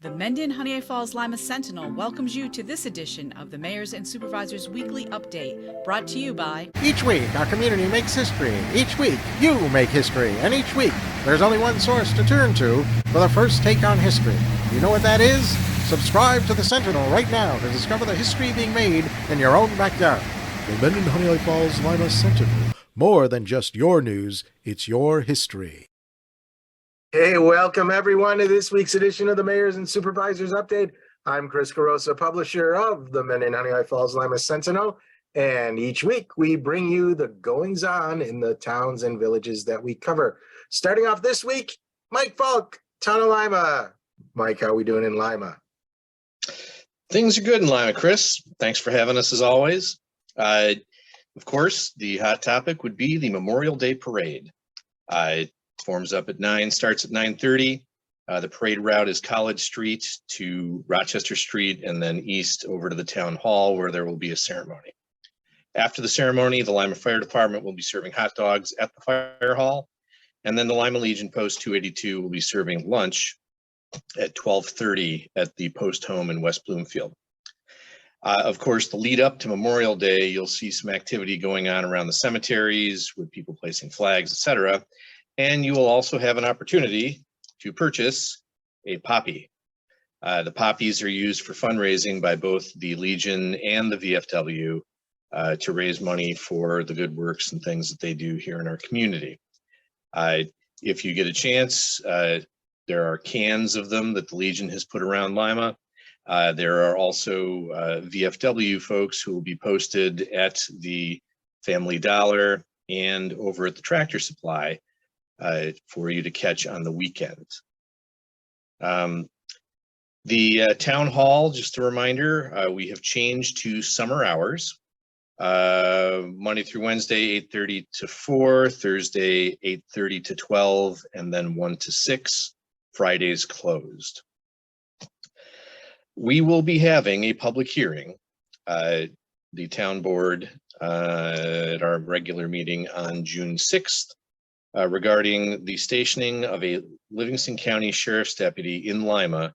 The Mendon-Honeoye Falls-Lima Sentinel welcomes you to this edition of the Mayor's and Supervisors Weekly Update, brought to you by... Each week, our community makes history. Each week, you make history. And each week, there's only one source to turn to for the first take on history. You know what that is? Subscribe to the Sentinel right now to discover the history being made in your own backyard. The Mendon-Honeoye Falls-Lima Sentinel. More than just your news, it's your history. Hey, welcome everyone to this week's edition of the Mayors and Supervisors Update. I'm Chris Carosa, publisher of the Mendon-Honeoye Falls-Lima Sentinel, and each week we bring you the goings-on in the towns and villages that we cover. Starting off this week, Mike Falk, Town of Lima. Mike, how are we doing in Lima? Things are good in Lima, Chris. Thanks for having us as always. Of course, the hot topic would be the Memorial Day Parade. Forms up at 9, starts at 9:30. The parade route is College Street to Rochester Street and then east over to the town hall where there will be a ceremony. After the ceremony, the Lima Fire Department will be serving hot dogs at the fire hall, and then the Lima Legion Post 282 will be serving lunch at 12:30 at the post home in West Bloomfield. Of course, the lead up to Memorial Day, you'll see some activity going on around the cemeteries with people placing flags, etc. And you will also have an opportunity to purchase a poppy. The poppies are used for fundraising by both the Legion and the VFW to raise money for the good works and things that they do here in our community. If you get a chance, there are cans of them that the Legion has put around Lima. There are also VFW folks who will be posted at the Family Dollar and over at the Tractor Supply for you to catch on the weekend. The town hall, just a reminder, we have changed to summer hours. Monday through Wednesday, 8:30 to 4, Thursday, 8:30 to 12, and then 1 to 6, Fridays closed. We will be having a public hearing, the town board at our regular meeting on June 6th, regarding the stationing of a Livingston County Sheriff's Deputy in Lima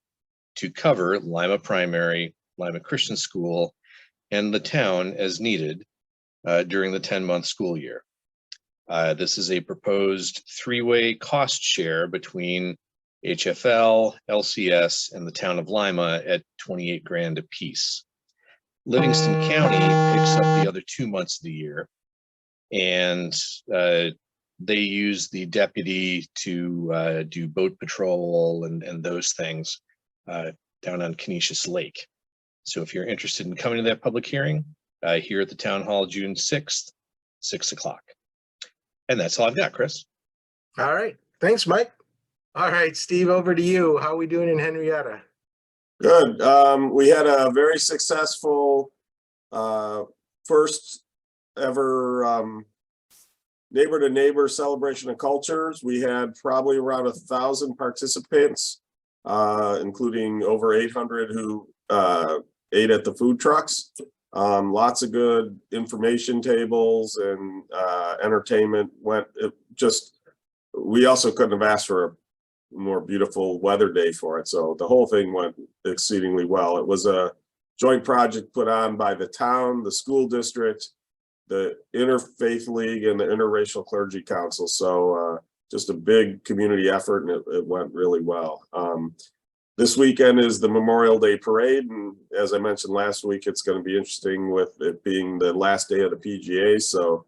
to cover Lima Primary, Lima Christian School, and the town as needed during the 10-month school year. This is a proposed three-way cost share between HFL, LCS, and the town of Lima at $28 grand apiece. Livingston County picks up the other 2 months of the year, and they use the deputy to do boat patrol and those things down on Canisius Lake. So if you're interested in coming to that public hearing, here at the town hall, June 6th, 6 o'clock. And that's all I've got, Chris. All right. Thanks, Mike. All right, Steve, over to you. How are we doing in Henrietta? Good. We had a very successful first ever neighbor to neighbor celebration of cultures. We had probably around 1,000 participants, including over 800 who ate at the food trucks. Lots of good information tables and entertainment. We also couldn't have asked for a more beautiful weather day for it. So the whole thing went exceedingly well. It was a joint project put on by the town, the school district, the Interfaith League, and the Interracial Clergy Council. So just a big community effort, and it went really well. This weekend is the Memorial Day Parade, and as I mentioned last week, it's going to be interesting with it being the last day of the PGA. So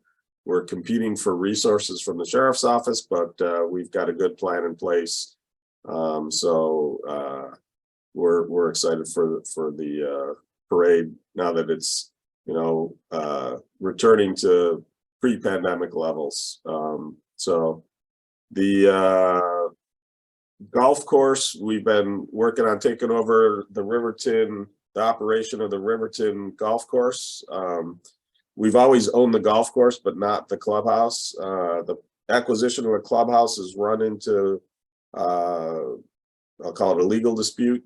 we're competing for resources from the sheriff's office, but we've got a good plan in place. We're excited for the parade now that it's returning to pre-pandemic levels. So the golf course, we've been working on taking over the operation of the Riverton golf course. We've always owned the golf course, but not the clubhouse. The acquisition of the clubhouse has run into, I'll call it a legal dispute.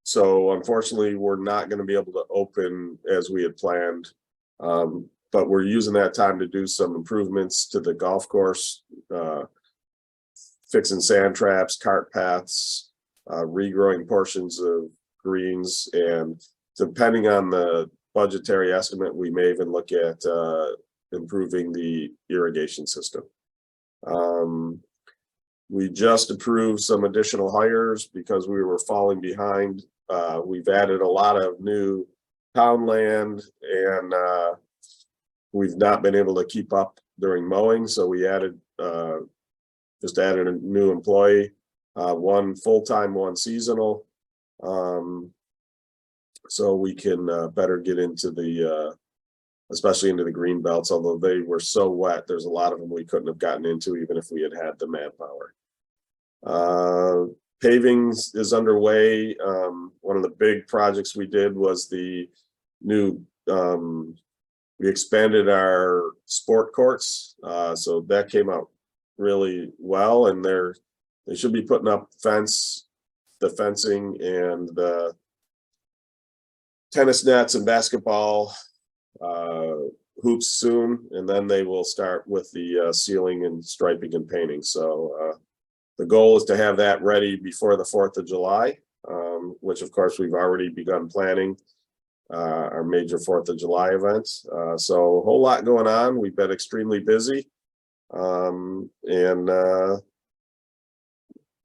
So unfortunately, we're not going to be able to open as we had planned. But we're using that time to do some improvements to the golf course fixing sand traps, cart paths, regrowing portions of greens, and depending on the budgetary estimate, we may even look at improving the irrigation system. We just approved some additional hires because we were falling behind. We've added a lot of new town land, and we've not been able to keep up during mowing. So we just added a new employee, one full-time, one seasonal. So we can better get into the, especially into the green belts, although they were so wet, there's a lot of them we couldn't have gotten into even if we had had the manpower. Paving is underway. One of the big projects we did was the new, we expanded our sport courts. So that came out really well, and they should be putting up the fencing and the tennis nets and basketball hoops soon, and then they will start with the sealing and striping and painting. So the goal is to have that ready before the 4th of July, which of course we've already begun planning our major 4th of July events. So a whole lot going on. We've been extremely busy, and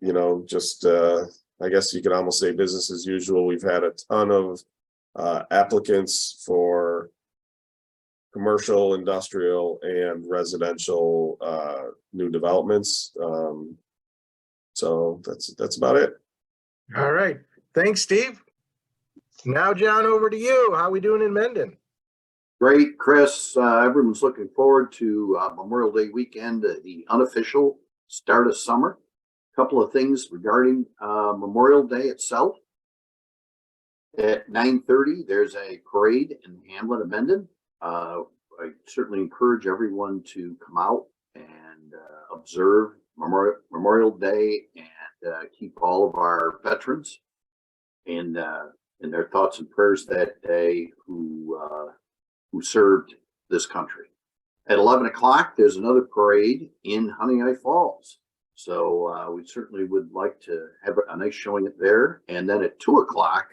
you know, just I guess you could almost say business as usual. We've had a ton of applicants for commercial, industrial, and residential new developments. So that's about it. All right. Thanks, Steve. Now, John, over to you. How are we doing in Mendon? Great, Chris. Everyone's looking forward to Memorial Day weekend, the unofficial start of summer. A couple of things regarding Memorial Day itself. At 9:30, there's a parade in the hamlet of Mendon. I certainly encourage everyone to come out and observe Memorial Day and keep all of our veterans in their thoughts and prayers that day who served this country. At 11 o'clock, there's another parade in Honeoye Falls. So we certainly would like to have a nice showing it there. And then at 2 o'clock,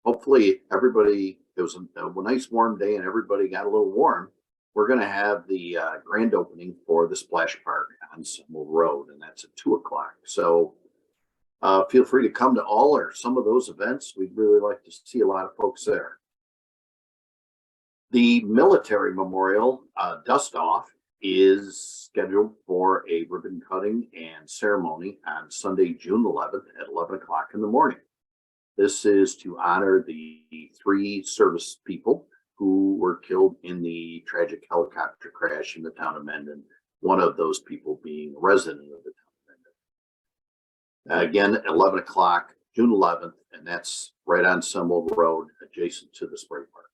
hopefully everybody, it was a nice warm day and everybody got a little warm. We're going to have the grand opening for the splash park on Semmel Road, and that's at 2 o'clock. So feel free to come to all or some of those events. We'd really like to see a lot of folks there. The military memorial dust off is scheduled for a ribbon cutting and ceremony on Sunday, June 11th at 11 o'clock in the morning. This is to honor the 3 service people who were killed in the tragic helicopter crash in the town of Mendon, one of those people being a resident of the town of Mendon. Again, at 11 o'clock, June 11th, and that's right on Semmel Road, adjacent to the spray park.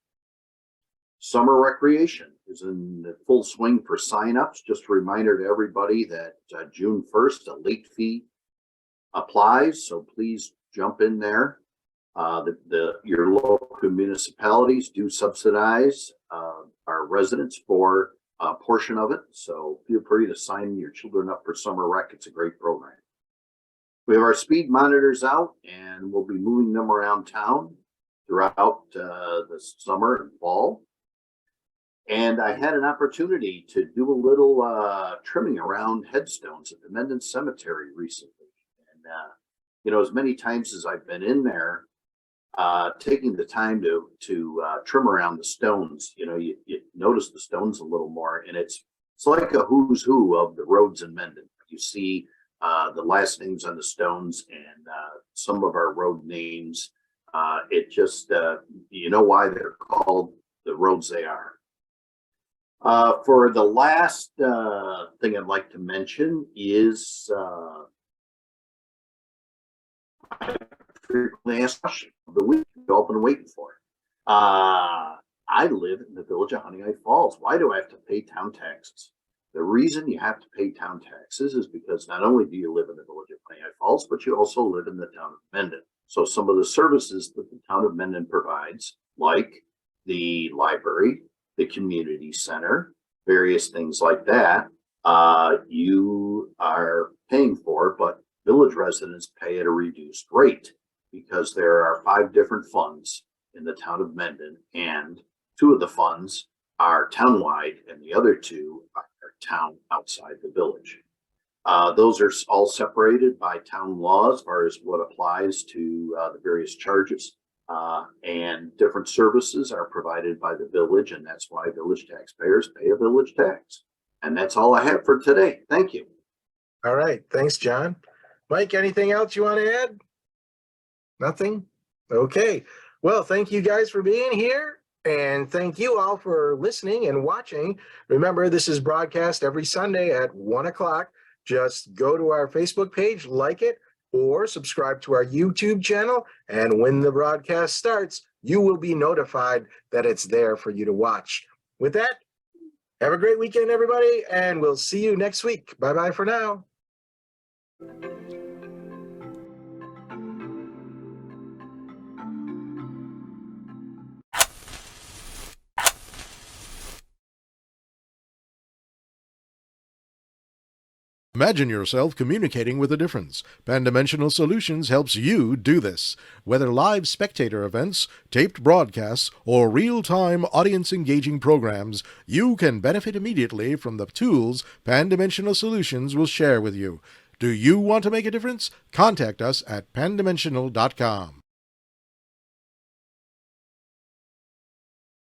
Summer recreation is in full swing for signups. Just a reminder to everybody that June 1st, a late fee applies, so please jump in there. Your local municipalities do subsidize our residents for a portion of it, so feel free to sign your children up for summer rec. It's a great program. We have our speed monitors out, and we'll be moving them around town throughout the summer and fall. And I had an opportunity to do a little trimming around headstones at the Mendon Cemetery recently. And, you know, as many times as I've been in there, taking the time to trim around the stones, you know, you notice the stones a little more, and it's like a who's who of the roads in Mendon. You see the last names on the stones and some of our road names. It just, you know why they're called the roads they are. For the last thing I'd like to mention is frequently asked question of the week. You've all been waiting for it. I live in the village of Honeoye Falls. Why do I have to pay town taxes? The reason you have to pay town taxes is because not only do you live in the village of Honeoye Falls, but you also live in the town of Mendon. So some of the services that the town of Mendon provides, like the library, the community center, various things like that, you are paying for, but village residents pay at a reduced rate because there are 5 different funds in the town of Mendon, and 2 of the funds are townwide and the other 2 are town outside the village. Those are all separated by town law as far as what applies to the various charges. And different services are provided by the village, and that's why village taxpayers pay a village tax. And that's all I have for today. Thank you. All right. Thanks, John. Mike, anything else you want to add? Nothing? Okay. Well, thank you guys for being here. And thank you all for listening and watching. Remember, this is broadcast every Sunday at 1 o'clock. Just go to our Facebook page, like it, or subscribe to our YouTube channel. And when the broadcast starts, you will be notified that it's there for you to watch. With that, have a great weekend, everybody, and we'll see you next week. Bye-bye for now. Imagine yourself communicating with a difference. Pan-Dimensional Solutions helps you do this. Whether live spectator events, taped broadcasts, or real-time audience-engaging programs, you can benefit immediately from the tools Pan-Dimensional Solutions will share with you. Do you want to make a difference? Contact us at pandimensional.com.